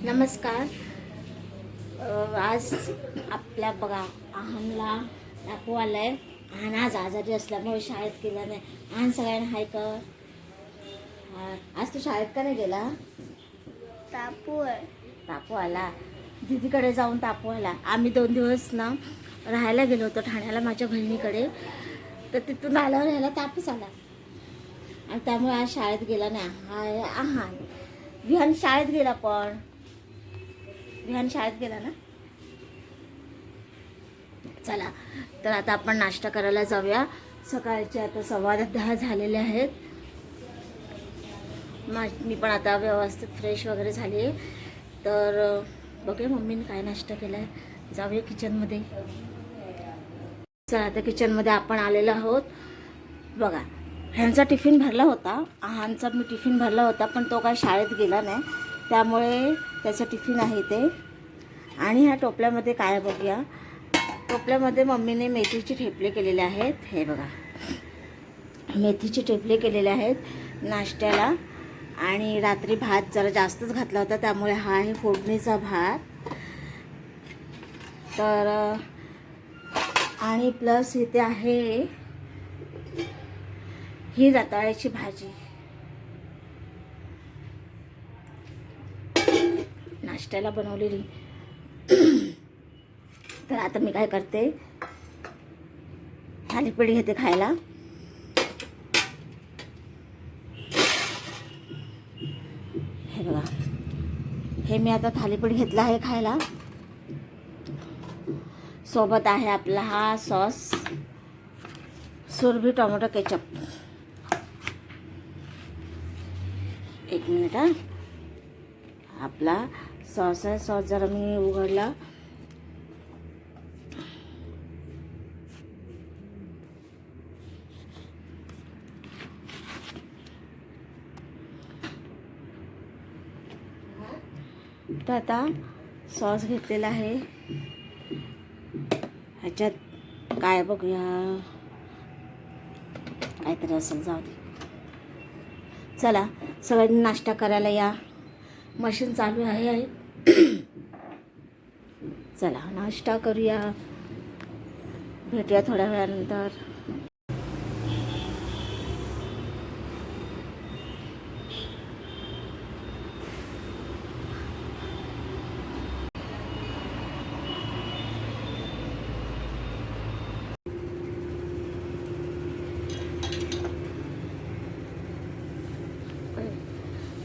नमस्कार. आज आपल्या बघा आहानला टाकू आलाय. आहान आज आजारी असल्यामुळे शाळेत गेला नाही. आहान सगळ्यांना हाय कर. आज तू शाळेत का नाही गेला? तापू आला. दीदीकडे जाऊन तापू आला. आम्ही 2 दिवस ना राहायला गेलो होतो ठाण्याला माझ्या बहिणीकडे. तर तिथून आल्यावर ह्याला तापूच आला आणि त्यामुळे आज शाळेत गेला नाही. हाय आहान. विहान शाळेत गेला, पण विहान शाळेत गेला ना. चला तर आता आपण नाश्ता करायला जाऊया. सकाळचे आता 10:15 झालेले आहेत. मी पण आता व्यवस्थित फ्रेश वगैरे झाली. तर बघूया मम्मीने काय नाश्ता केला आहे. जाऊया किचनमध्ये. चला आता किचनमध्ये आपण आलेलो आहोत. बघा ह्यांचा टिफिन भरला होता. आहांचा मी टिफिन भरला होता, पण तो काय शाळेत गेला नाही, त्यामुळे त्याचं टिफिन आहे ते. आणि ह्या टोपल्यामध्ये काय बघूया. टोपल्यामध्ये मम्मीने मेथीचे ठेपले केलेले आहेत. हे बघा मेथीचे ठेपले केलेले आहेत नाश्त्याला. आणि रात्री भात जरा जास्तच घातला होता, त्यामुळे हा आहे फोडणीचा भात. तर आणि प्लस इथे आहे ही रताळ्याची भाजी. नाश्त्याला बनवलेली. तर आता मी काय करते, थालीपीठ घेते खायला. हे बघा हे मी आता थालीपीठ घेतलं आहे खायला. सोबत आहे आपला हा सॉस, सुरभी टोमॅटो केचप. एक मिनिट हा. आपला सॉस आहे. सॉस जरा मी उघडला. तर आता सॉस घेतलेला आहे. ह्याच्यात काय बघूया, काहीतरी असेल, जाऊ दे. चला सगळ्यांनी नाश्ता करायला या. मशीन चालू आहे. चला नाश्ता करूया. भेटूया थोड्या वेळानंतर.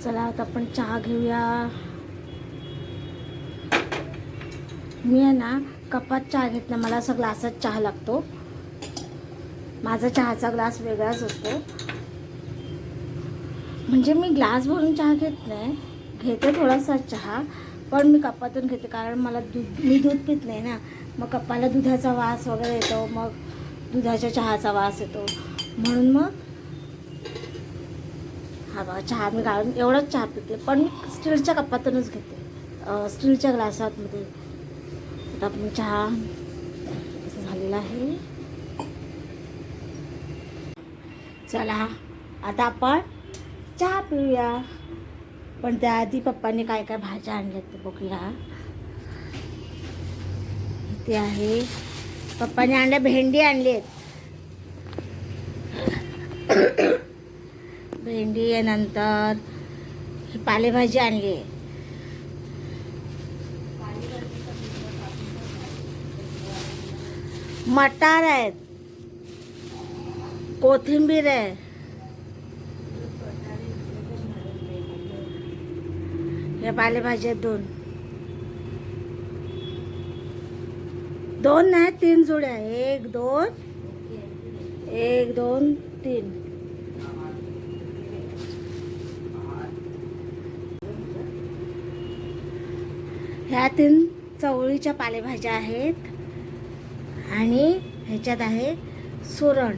चला आता आपण चहा घेऊया. मी आहे ना कपात चहा घेत नाही, मला असा ग्लासात चहा लागतो. माझा चहाचा ग्लास वेगळाच असतो. म्हणजे मी ग्लास भरून चहा घेत नाही, घेते थोडासा चहा, पण मी कपातून घेते. कारण मला मी दूध पित नाही ना, मग कपाला दुधाचा वास वगैरे येतो, मग दुधाच्या चहाचा वास येतो. म्हणून मग हा बघा चहा मी गाळून एवढंच चहा पिते, पण मी स्टीलच्या कपातूनच घेते, स्टीलच्या ग्लासातमध्ये. आता आपण चहा झालेला आहे. चला आता आपण चहा पिऊया. पण त्याआधी पप्पांनी काय काय भाज्या आणल्यात ते बघूया. इथे आहे पप्पांनी आणल्या, भेंडी आणली आहेत. भेंडी आहे. नंतर ही पालेभाजी आणली आहे. मटार आहेत, कोथिंबीर आहे, या पालेभाज्या 2 नाही 3 जुड्या. 1 2 3. ह्या 3 चवळीच्या पालेभाज्या आहेत. आणि ह्याच्यात आहे सुरण.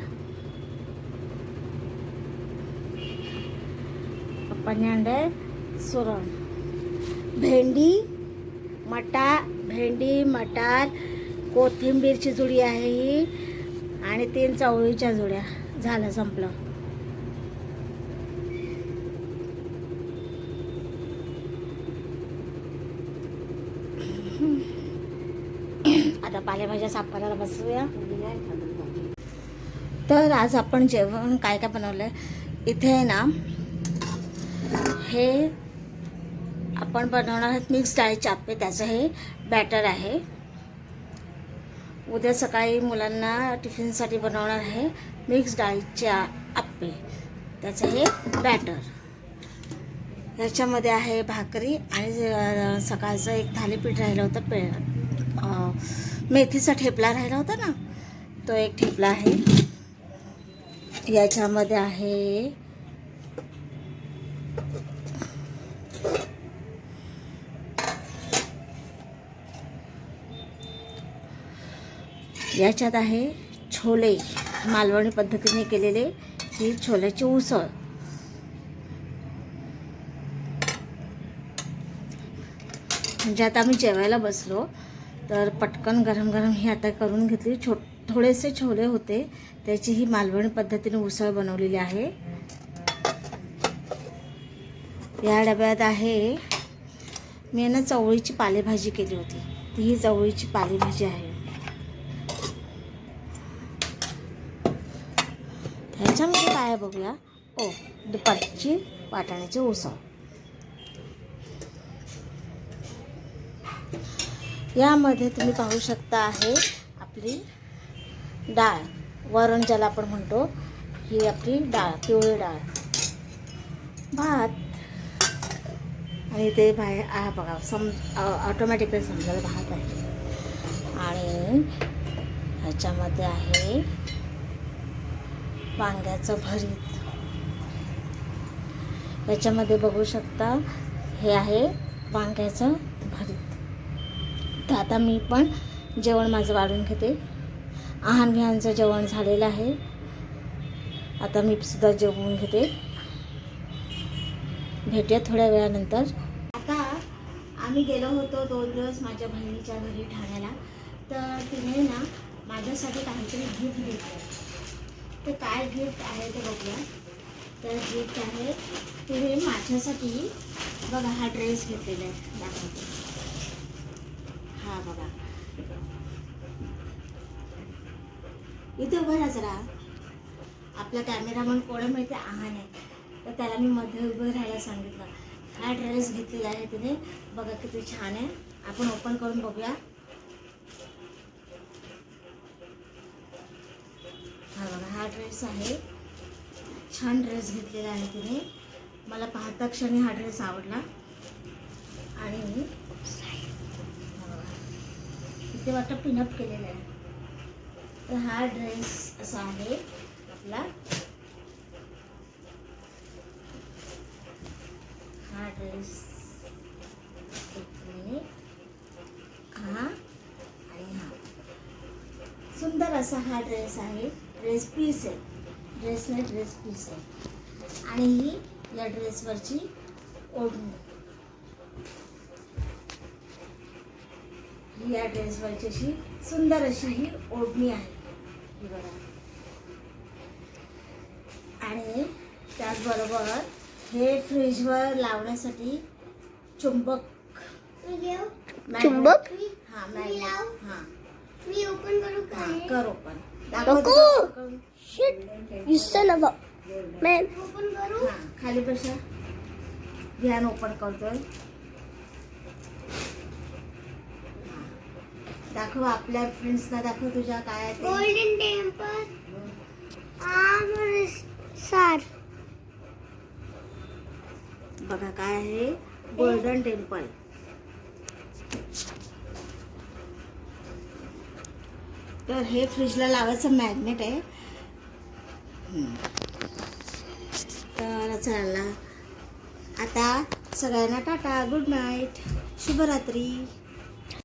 पप्पांनी आणलंय सुरण. भेंडी मटार कोथिंबीरची जुडी आहे ही, आणि 3 चवळीच्या जुड्या. झालं, संपलं. आता पालेभाज्या साफ करायला बसूया. तर आज आपण जेवण काय काय बनवलं आहे इथे आहे ना, हे आपण बनवणार आहोत मिक्स डाळीचे आप्पे. त्याचं हे बॅटर आहे. उद्या सकाळी मुलांना टिफिनसाठी बनवणार आहे मिक्स डाळीचे आप्पे. त्याचं हे बॅटर. ह्याच्यामध्ये आहे भाकरी आणि सकाळचं एक थालीपीठ राहिलं होतं. मेथीचा ठेपला राहिला होता ना, तो एक ठेपला आहे. याच्यामध्ये आहे याच्यात आहे छोले, मालवणी पद्धतीने केलेले ही छोल्याची उसळ. म्हणजे आता आम्ही जेवायला बसलो तर पटकन गरम गरम ही आता करून घेतली. थोडेसे छोले होते, त्याची ही मालवणी पद्धतीने उसळ बनवलेली आहे. या डब्यात आहे, मी ना चवळीची पालेभाजी केली होती, ती ही चवळीची पालेभाजी आहे. ह्याच्यामध्ये काय आहे बघूया. दुपारची वाटाण्याची उसळ. यामध्ये तुम्ही पाहू शकता आहे आपली डाळ, वरण ज्याला आपण म्हणतो, ही आपली डाळ, पिवळी डाळ, भात. आणि ते बाहेर बघा ऑटोमॅटिकली समजायला भात आहे. आणि ह्याच्यामध्ये आहे वांग्याचं भरीत. याच्यामध्ये बघू शकता हे आहे वांग्याचं भरीत. तर आता मी पण जेवण माझं वाढून घेते. आहान विहानचं जेवण झालेलं आहे. आता मी सुद्धा जेवून घेते. भेटूया थोड्या वेळानंतर. आता आम्ही गेलो होतो 2 दिवस माझ्या बहिणीच्या घरी ठाण्याला. तर तिने ना माझ्यासाठी काहीतरी गिफ्ट घेतलं. ते काय गिफ्ट आहे ते बघूया. तर गिफ्ट आहे, तिने माझ्यासाठी बघा हा ड्रेस घेतलेला आहे. दाखवते. हा बघा, इथे उभं राहा जरा. आपला कॅमेरामन कोण माहिती आहान आहे, तर त्याला मी मध्ये उभं राहायला सांगितलं. हा ड्रेस घेतलेला आहे तिने. बघा किती छान आहे. आपण ओपन करून बघूया. हा बघा हा ड्रेस आहे. छान ड्रेस घेतलेला आहे तिने. मला पाहता क्षणी हा ड्रेस आवडला. आणि इथे वाटतं पिनअप केलेलं आहे. तर हा ड्रेस असा आहे आपला. हा ड्रेस हा आणि हा सुंदर असा हा ड्रेस आहे. ड्रेस पीस आहे, ड्रेस नाही ड्रेस पीस आहे. आणि ही या ड्रेसवरची ओढणी, ही या ड्रेसवरची अशी सुंदर अशी ही ओढणी आहे. ही बघा. आणि त्याचबरोबर हे फ्रीजवर लावण्यासाठी चुंबक. चुंबक? हा मॅग्नेट. हा मी ओपन करू का? कर ओपन. मैं ओपन करू? हा खाली बसा. ध्यान ओपन करतोय. दाखव आपल्या फ्रेंड्सना, दाखव तुझ्या काय आहे ते. Golden temple Amritsar. बघा काय आहे, गोल्डन टेम्पल. तर हे फ्रीजला लावायचं मॅग्नेट आहे. तर चला आता सगळ्यांना टाटा, गुड नाईट, शुभरात्री.